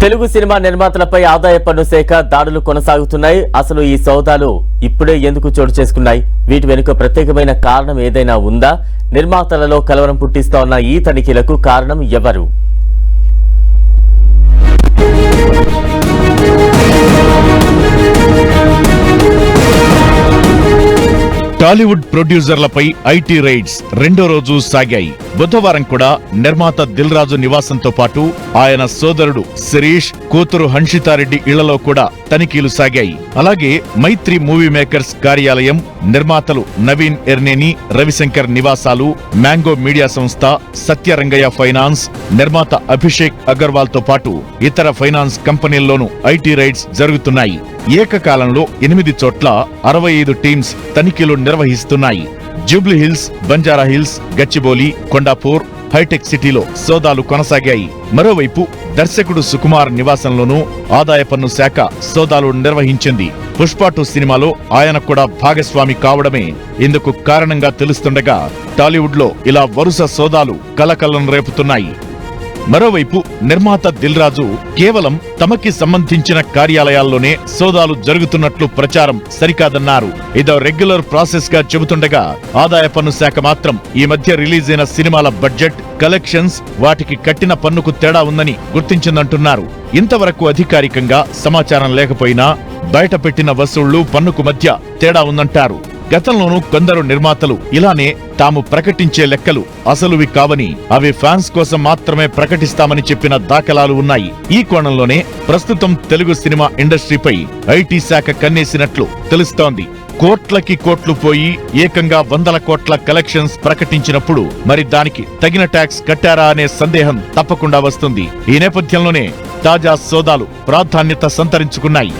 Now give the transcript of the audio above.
Telugu cinema నిర్మాతలపై ఆదాయ పన్ను శాఖ దాడులు కొనసాగుతున్నాయి. అసలు ఈ సౌదాలు ఇప్పుడే ఎందుకు చోటు చేసుకున్నాయి? వీటి వెనుక ప్రత్యేకమైన కారణం ఏదైనా ఉందా? నిర్మాతలలో కలవరం పుట్టిస్తోన్న ఈ తనిఖీలకు కారణం ఎవరు? టాలీవుడ్ ప్రొడ్యూసర్లపై ఐటీ రైడ్స్ రెండో రోజు సాగాయి. బుధవారం కూడా నిర్మాత దిల్ రాజు నివాసంతో పాటు ఆయన సోదరుడు శిరీష్, కూతురు హన్షితారెడ్డి ఇళ్లలో కూడా తనిఖీలు సాగాయి. అలాగే మైత్రి మూవీ మేకర్స్ కార్యాలయం, నిర్మాతలు నవీన్ ఎర్నేని, రవిశంకర్ నివాసాలు, మ్యాంగో మీడియా సంస్థ, సత్యరంగయ్య ఫైనాన్స్, నిర్మాత అభిషేక్ అగర్వాల్ తో పాటు ఇతర ఫైనాన్స్ కంపెనీల్లోనూ ఐటీ రైడ్స్ జరుగుతున్నాయి. ఏకకాలంలో 8 చోట్ల 65 టీమ్స్ తనిఖీలు నిర్వహిస్తున్నాయి. జూబ్లీ హిల్స్, బంజారా హిల్స్, గచ్చిబౌలి, కొండాపూర్, హైటెక్ సిటీలో సోదాలు కొనసాగాయి. మరోవైపు దర్శకుడు సుకుమార్ నివాసంలోనూ ఆదాయ పన్ను శాఖ సోదాలు నిర్వహించింది. పుష్ప 2 సినిమాలో ఆయన కూడా భాగస్వామి కావడమే ఇందుకు కారణంగా తెలుస్తుండగా టాలీవుడ్ లో ఇలా వరుస సోదాలు కలకలం రేపుతున్నాయి. మరోవైపు నిర్మాత దిల్ రాజు కేవలం తమకి సంబంధించిన కార్యాలయాల్లోనే సోదాలు జరుగుతున్నట్లు ప్రచారం సరికాదన్నారు. ఇదో రెగ్యులర్ ప్రాసెస్ గా చెబుతుండగా ఆదాయ పన్ను శాఖ మాత్రం ఈ మధ్య రిలీజ్ అయిన సినిమాల బడ్జెట్, కలెక్షన్స్, వాటికి కట్టిన పన్నుకు తేడా ఉందని గుర్తించిందంటున్నారు. ఇంతవరకు అధికారికంగా సమాచారం లేకపోయినా బయట పెట్టిన వసూళ్లు, పన్నుకు మధ్య తేడా ఉందంటారు. గతంలోనూ కొందరు నిర్మాతలు ఇలానే తాము ప్రకటించే లెక్కలు అసలువి కావని, అవి ఫ్యాన్స్ కోసం మాత్రమే ప్రకటిస్తామని చెప్పిన దాఖలాలు ఉన్నాయి. ఈ కోణంలోనే ప్రస్తుతం తెలుగు సినిమా ఇండస్ట్రీపై ఐటీ శాఖ కన్నేసినట్లు తెలుస్తోంది. కోట్లకి కోట్లు పోయి ఏకంగా 100 కోట్ల కలెక్షన్స్ ప్రకటించినప్పుడు మరి దానికి తగిన ట్యాక్స్ కట్టారా అనే సందేహం తప్పకుండా వస్తుంది. ఈ నేపథ్యంలోనే తాజా సోదాలు ప్రాధాన్యత సంతరించుకున్నాయి.